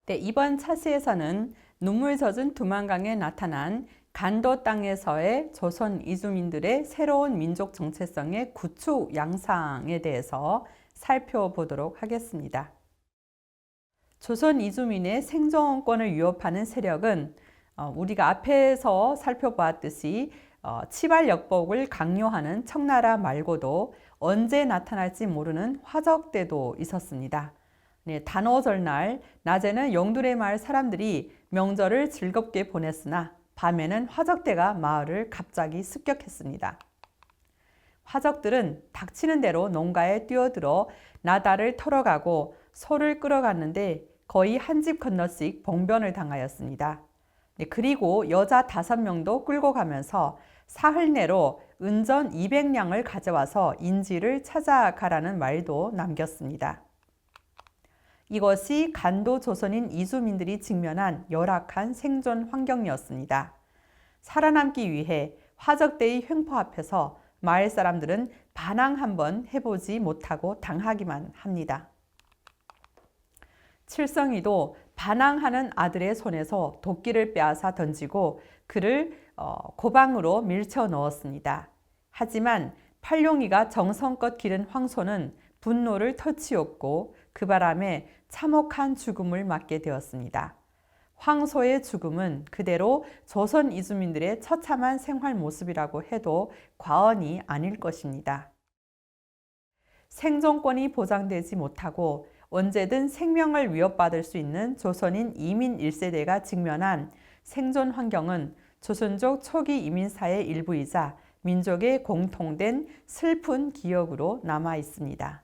네, 이번 차시에서는 눈물 젖은 두만강에 나타난 간도 땅에서의 조선 이주민들의 새로운 민족 정체성의 구축 양상에 대해서 살펴보도록 하겠습니다. 조선 이주민의 생존권을 위협하는 세력은 우리가 앞에서 살펴보았듯이 치발역복을 강요하는 청나라 말고도 언제 나타날지 모르는 화적대도 있었습니다. 네, 단오절날 낮에는 영두레 마을 사람들이 명절을 즐겁게 보냈으나 밤에는 화적대가 마을을 갑자기 습격했습니다. 화적들은 닥치는 대로 농가에 뛰어들어 나다를 털어가고 소를 끌어갔는데 거의 한 집 건너씩 봉변을 당하였습니다. 네, 그리고 여자 5명도 끌고 가면서 사흘 내로 은전 200량을 가져와서 인지를 찾아가라는 말도 남겼습니다. 이것이 간도 조선인 이주민들이 직면한 열악한 생존 환경이었습니다. 살아남기 위해 화적대의 횡포 앞에서 마을 사람들은 반항 한번 해보지 못하고 당하기만 합니다. 칠성이도 반항하는 아들의 손에서 도끼를 빼앗아 던지고 그를 고방으로 밀쳐 넣었습니다. 하지만 팔룡이가 정성껏 기른 황소는 분노를 터치었고 그 바람에 참혹한 죽음을 맞게 되었습니다. 황소의 죽음은 그대로 조선 이주민들의 처참한 생활 모습이라고 해도 과언이 아닐 것입니다. 생존권이 보장되지 못하고 언제든 생명을 위협받을 수 있는 조선인 이민 1세대가 직면한 생존 환경은 조선족 초기 이민사의 일부이자 민족의 공통된 슬픈 기억으로 남아 있습니다.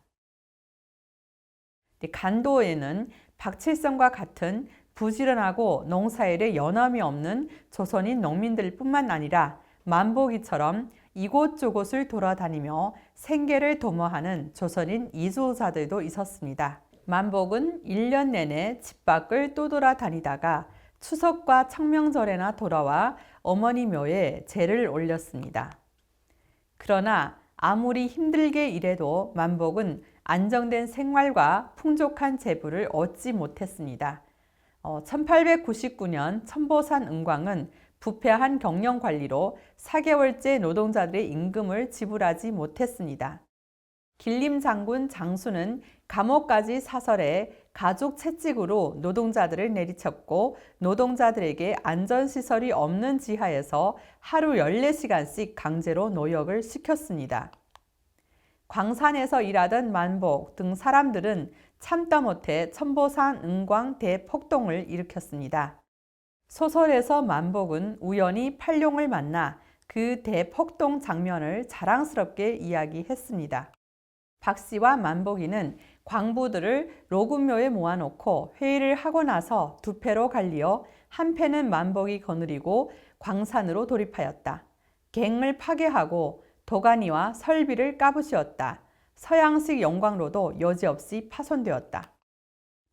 간도에는 박칠성과 같은 부지런하고 농사일에 연함이 없는 조선인 농민들 뿐만 아니라 만복이처럼 이곳저곳을 돌아다니며 생계를 도모하는 조선인 이주자들도 있었습니다. 만복은 1년 내내 집 밖을 떠돌아다니다가 추석과 청명절에나 돌아와 어머니 묘에 제를 올렸습니다. 그러나 아무리 힘들게 일해도 만복은 안정된 생활과 풍족한 재부를 얻지 못했습니다. 1899년 천보산 은광은 부패한 경영관리로 4개월째 노동자들의 임금을 지불하지 못했습니다. 길림장군 장수는 감옥까지 사설해 가족 채찍으로 노동자들을 내리쳤고 노동자들에게 안전시설이 없는 지하에서 하루 14시간씩 강제로 노역을 시켰습니다. 광산에서 일하던 만복 등 사람들은 참다 못해 천보산 은광 대폭동을 일으켰습니다. 소설에서 만복은 우연히 팔룡을 만나 그 대폭동 장면을 자랑스럽게 이야기했습니다. 박씨와 만복이는 광부들을 로군묘에 모아놓고 회의를 하고 나서 두 패로 갈리어 한 패는 만복이 거느리고 광산으로 돌입하였다. 갱을 파괴하고 도가니와 설비를 까부시었다. 서양식 영광로도 여지없이 파손되었다.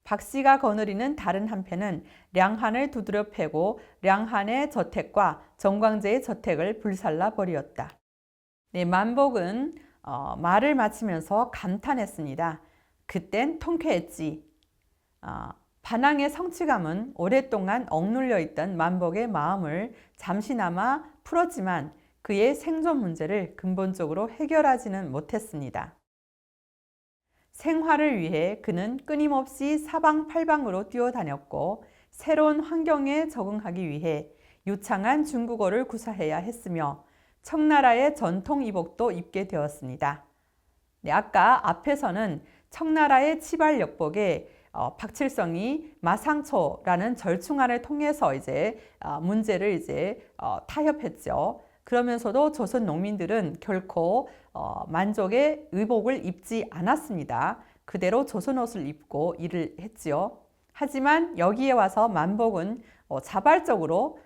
박씨가 거느리는 다른 한 패는 량한을 두드려 패고 량한의 저택과 정광재의 저택을 불살라 버리었다. 네, 만복은 말을 마치면서 감탄했습니다. 그땐 통쾌했지. 반항의 성취감은 오랫동안 억눌려 있던 만복의 마음을 잠시나마 풀었지만 그의 생존 문제를 근본적으로 해결하지는 못했습니다. 생활을 위해 그는 끊임없이 사방팔방으로 뛰어다녔고 새로운 환경에 적응하기 위해 유창한 중국어를 구사해야 했으며 청나라의 전통 이복도 입게 되었습니다. 네, 아까 앞에서는 청나라의 치발역복에 박칠성이 마상초라는 절충안을 통해서 문제를 타협했죠. 그러면서도 조선 농민들은 결코 만족의 의복을 입지 않았습니다. 그대로 조선 옷을 입고 일을 했지요. 하지만 여기에 와서 만복은 자발적으로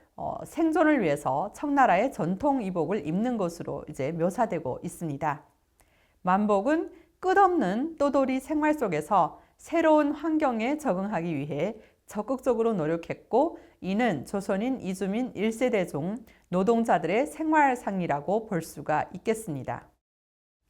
생존을 위해서 청나라의 전통 의복을 입는 것으로 묘사되고 있습니다. 만복은 끝없는 떠돌이 생활 속에서 새로운 환경에 적응하기 위해 적극적으로 노력했고 이는 조선인 이주민 1세대 중 노동자들의 생활상이라고 볼 수가 있겠습니다.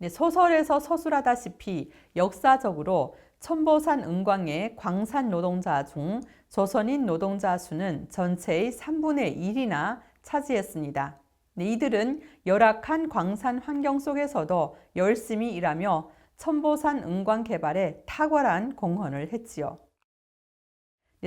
소설에서 서술하다시피 역사적으로 천보산 은광의 광산 노동자 중 조선인 노동자 수는 전체의 3분의 1이나 차지했습니다. 이들은 열악한 광산 환경 속에서도 열심히 일하며 천보산 은광 개발에 탁월한 공헌을 했지요.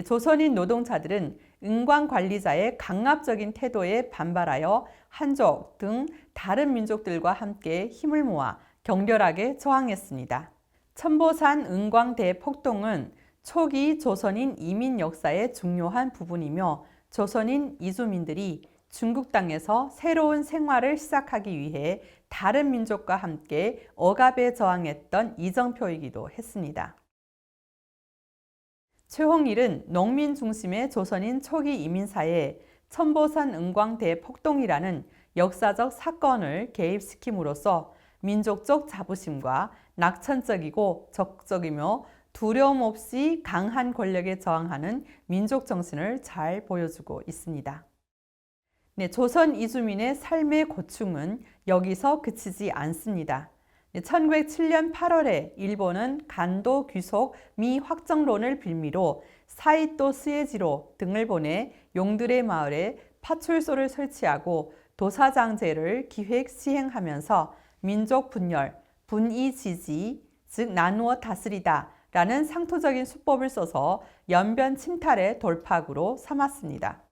조선인 노동자들은 은광 관리자의 강압적인 태도에 반발하여 한족 등 다른 민족들과 함께 힘을 모아 격렬하게 저항했습니다. 천보산 은광 대폭동은 초기 조선인 이민 역사의 중요한 부분이며 조선인 이주민들이 중국 땅에서 새로운 생활을 시작하기 위해 다른 민족과 함께 억압에 저항했던 이정표이기도 했습니다. 최홍일은 농민 중심의 조선인 초기 이민사에 천보산 은광 대폭동이라는 역사적 사건을 개입시킴으로써 민족적 자부심과 낙천적이고 적극적이며 두려움 없이 강한 권력에 저항하는 민족 정신을 잘 보여주고 있습니다. 조선 이주민의 삶의 고충은 여기서 그치지 않습니다. 1907년 8월에 일본은 간도 귀속 미확정론을 빌미로 사이토 스에지로 등을 보내 용들의 마을에 파출소를 설치하고 도사장제를 기획 시행하면서 민족 분열, 분이지지, 즉 나누어 다스리다 라는 상투적인 수법을 써서 연변 침탈의 돌파구로 삼았습니다.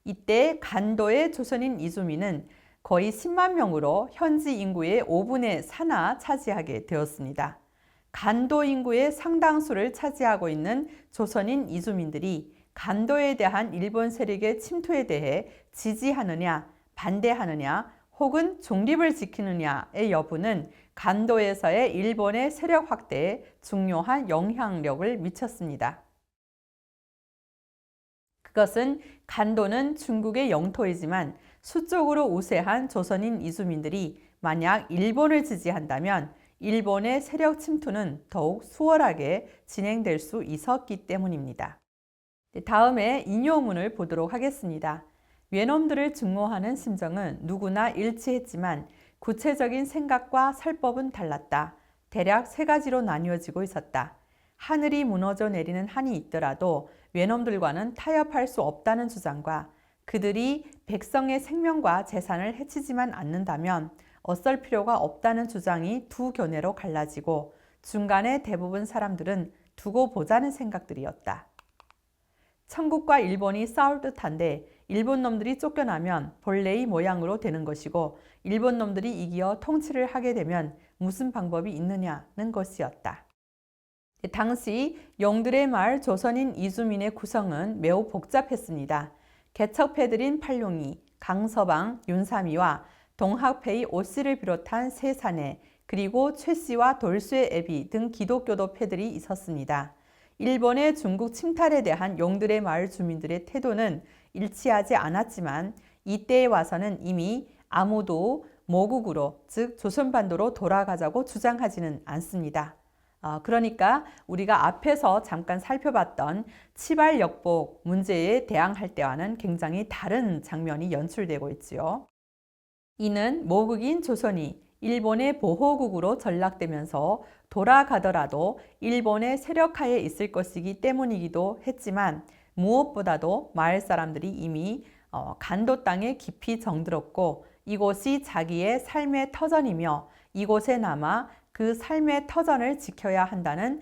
이때 간도의 조선인 이주민은 거의 10만 명으로 현지 인구의 5분의 4나 차지하게 되었습니다. 간도 인구의 상당수를 차지하고 있는 조선인 이주민들이 간도에 대한 일본 세력의 침투에 대해 지지하느냐, 반대하느냐, 혹은 중립을 지키느냐의 여부는 간도에서의 일본의 세력 확대에 중요한 영향력을 미쳤습니다. 그것은 간도는 중국의 영토이지만 수적으로 우세한 조선인 이주민들이 만약 일본을 지지한다면 일본의 세력 침투는 더욱 수월하게 진행될 수 있었기 때문입니다. 다음에 인용문을 보도록 하겠습니다. 외놈들을 증오하는 심정은 누구나 일치했지만 구체적인 생각과 살법은 달랐다. 대략 세 가지로 나뉘어지고 있었다. 하늘이 무너져 내리는 한이 있더라도 외놈들과는 타협할 수 없다는 주장과 그들이 백성의 생명과 재산을 해치지만 않는다면 어쩔 필요가 없다는 주장이 두 견해로 갈라지고 중간에 대부분 사람들은 두고 보자는 생각들이었다. 천국과 일본이 싸울 듯한데 일본 놈들이 쫓겨나면 본래의 모양으로 되는 것이고 일본 놈들이 이기어 통치를 하게 되면 무슨 방법이 있느냐는 것이었다. 당시 용들의 마을 조선인 이주민의 구성은 매우 복잡했습니다. 개척패들인 팔룡이, 강서방, 윤삼이와 동학패의 오씨를 비롯한 세 사내, 그리고 최씨와 돌쇠 애비 등 기독교도 패들이 있었습니다. 일본의 중국 침탈에 대한 용들의 마을 주민들의 태도는 일치하지 않았지만 이때에 와서는 이미 아무도 모국으로, 즉 조선반도로 돌아가자고 주장하지는 않습니다. 그러니까 우리가 앞에서 잠깐 살펴봤던 치발역복 문제에 대항할 때와는 굉장히 다른 장면이 연출되고 있지요. 이는 모국인 조선이 일본의 보호국으로 전락되면서 돌아가더라도 일본의 세력하에 있을 것이기 때문이기도 했지만 무엇보다도 마을 사람들이 이미 간도 땅에 깊이 정들었고 이곳이 자기의 삶의 터전이며 이곳에 남아 그 삶의 터전을 지켜야 한다는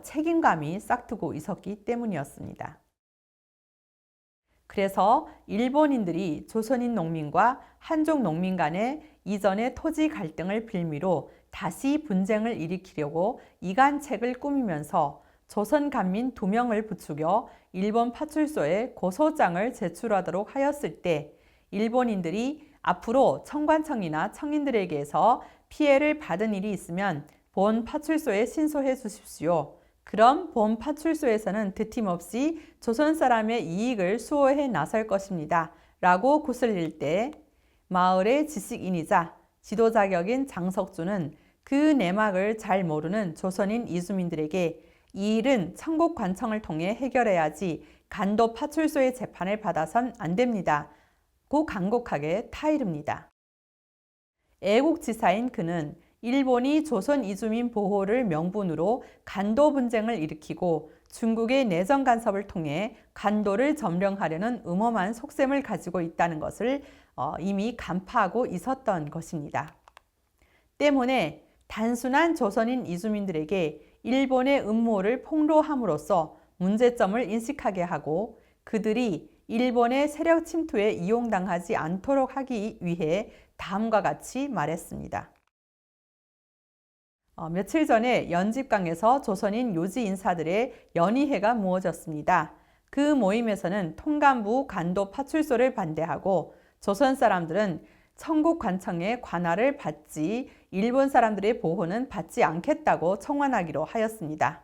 책임감이 싹트고 있었기 때문이었습니다. 그래서 일본인들이 조선인 농민과 한족 농민 간의 이전의 토지 갈등을 빌미로 다시 분쟁을 일으키려고 이간책을 꾸미면서 조선 간민 2명을 부추겨 일본 파출소에 고소장을 제출하도록 하였을 때 일본인들이 앞으로 청관청이나 청인들에게서 피해를 받은 일이 있으면 본 파출소에 신소해 주십시오. 그럼 본 파출소에서는 드팀없이 조선 사람의 이익을 수호해 나설 것입니다. 라고 구슬릴 때 마을의 지식인이자 지도자격인 장석주는 그 내막을 잘 모르는 조선인 이주민들에게 이 일은 청국관청을 통해 해결해야지 간도 파출소의 재판을 받아선 안 됩니다. 고 간곡하게 타이릅니다. 애국지사인 그는 일본이 조선 이주민 보호를 명분으로 간도 분쟁을 일으키고 중국의 내정 간섭을 통해 간도를 점령하려는 음험한 속셈을 가지고 있다는 것을 이미 간파하고 있었던 것입니다. 때문에 단순한 조선인 이주민들에게 일본의 음모를 폭로함으로써 문제점을 인식하게 하고 그들이 일본의 세력 침투에 이용당하지 않도록 하기 위해 다음과 같이 말했습니다. 며칠 전에 연집강에서 조선인 요지 인사들의 연의회가 모아졌습니다. 그 모임에서는 통감부 간도 파출소를 반대하고 조선 사람들은 청국 관청의 관할을 받지 일본 사람들의 보호는 받지 않겠다고 청원하기로 하였습니다.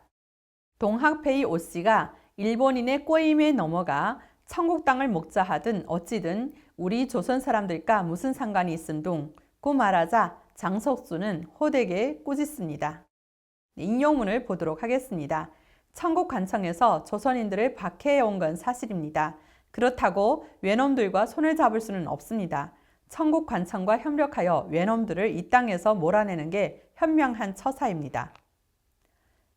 동학페이 오씨가 일본인의 꼬임에 넘어가 청국 땅을 목자하든 어찌든 우리 조선 사람들과 무슨 상관이 있음둥 고 말하자 장석수는 호되게 꾸짖습니다. 인용문을 보도록 하겠습니다. 청국 관청에서 조선인들을 박해해온 건 사실입니다. 그렇다고 외놈들과 손을 잡을 수는 없습니다. 청국 관청과 협력하여 외놈들을 이 땅에서 몰아내는 게 현명한 처사입니다.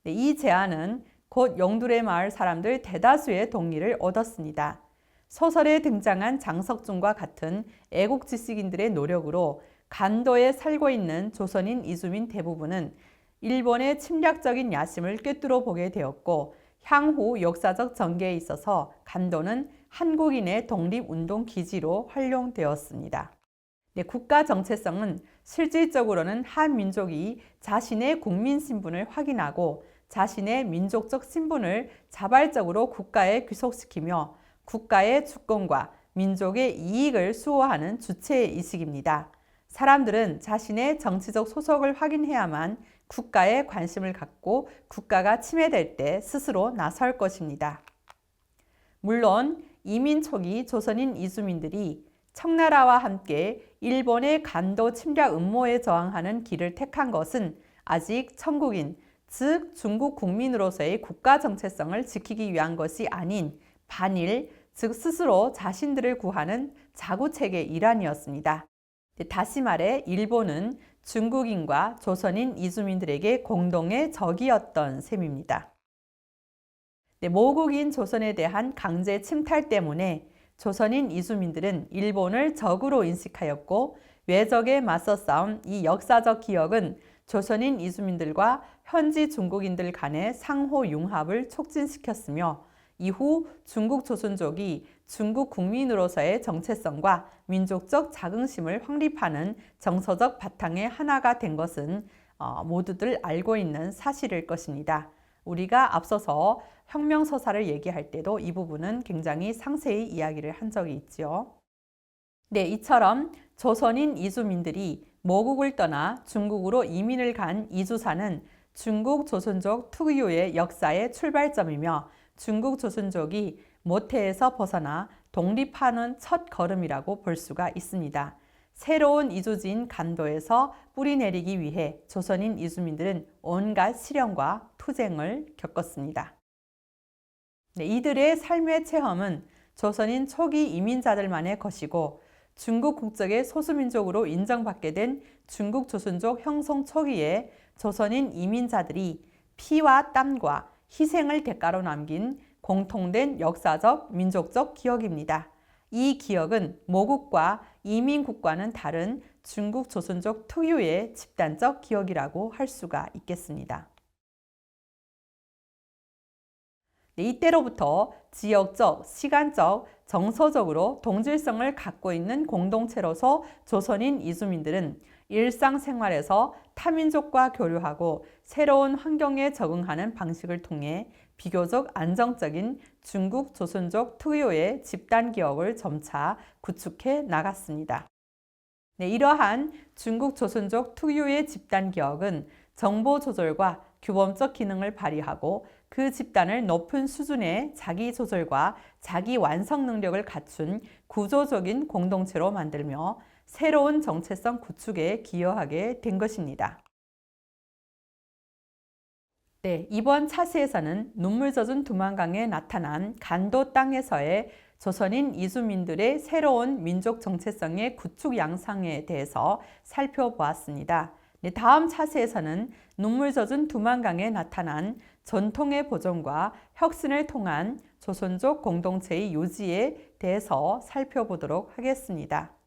이 제안은 곧 용두레 마을 사람들 대다수의 동의를 얻었습니다. 소설에 등장한 장석준과 같은 애국 지식인들의 노력으로 간도에 살고 있는 조선인 이주민 대부분은 일본의 침략적인 야심을 꿰뚫어 보게 되었고 향후 역사적 전개에 있어서 간도는 한국인의 독립운동 기지로 활용되었습니다. 국가 정체성은 실질적으로는 한 민족이 자신의 국민 신분을 확인하고 자신의 민족적 신분을 자발적으로 국가에 귀속시키며 국가의 주권과 민족의 이익을 수호하는 주체의 의식입니다. 사람들은 자신의 정치적 소속을 확인해야만 국가에 관심을 갖고 국가가 침해될 때 스스로 나설 것입니다. 물론 이민 초기 조선인 이주민들이 청나라와 함께 일본의 간도 침략 음모에 저항하는 길을 택한 것은 아직 청국인, 즉 중국 국민으로서의 국가 정체성을 지키기 위한 것이 아닌 반일, 즉 스스로 자신들을 구하는 자구책의 일환이었습니다. 다시 말해 일본은 중국인과 조선인 이주민들에게 공동의 적이었던 셈입니다. 모국인 조선에 대한 강제 침탈 때문에 조선인 이주민들은 일본을 적으로 인식하였고 외적에 맞서 싸운 이 역사적 기억은 조선인 이주민들과 현지 중국인들 간의 상호 융합을 촉진시켰으며 이후 중국 조선족이 중국 국민으로서의 정체성과 민족적 자긍심을 확립하는 정서적 바탕의 하나가 된 것은 모두들 알고 있는 사실일 것입니다. 우리가 앞서서 혁명서사를 얘기할 때도 이 부분은 굉장히 상세히 이야기를 한 적이 있죠. 이처럼 조선인 이주민들이 모국을 떠나 중국으로 이민을 간 이주사는 중국 조선족 특유의 역사의 출발점이며 중국 조선족이 모태에서 벗어나 독립하는 첫 걸음이라고 볼 수가 있습니다. 새로운 이주지인 간도에서 뿌리 내리기 위해 조선인 이주민들은 온갖 시련과 투쟁을 겪었습니다. 이들의 삶의 체험은 조선인 초기 이민자들만의 것이고 중국 국적의 소수민족으로 인정받게 된 중국 조선족 형성 초기에 조선인 이민자들이 피와 땀과 희생을 대가로 남긴 공통된 역사적, 민족적 기억입니다. 이 기억은 모국과 이민국과는 다른 중국 조선족 특유의 집단적 기억이라고 할 수가 있겠습니다. 이때로부터 지역적, 시간적, 정서적으로 동질성을 갖고 있는 공동체로서 조선인 이주민들은 일상생활에서 타민족과 교류하고 새로운 환경에 적응하는 방식을 통해 비교적 안정적인 중국 조선족 특유의 집단 기억을 점차 구축해 나갔습니다. 이러한 중국 조선족 특유의 집단 기억은 정보 조절과 규범적 기능을 발휘하고 그 집단을 높은 수준의 자기 조절과 자기 완성 능력을 갖춘 구조적인 공동체로 만들며 새로운 정체성 구축에 기여하게 된 것입니다. 이번 차시에서는 눈물 젖은 두만강에 나타난 간도 땅에서의 조선인 이주민들의 새로운 민족 정체성의 구축 양상에 대해서 살펴보았습니다. 네, 다음 차세에서는 눈물 젖은 두만강에 나타난 전통의 보존과 혁신을 통한 조선족 공동체의 요지에 대해서 살펴보도록 하겠습니다.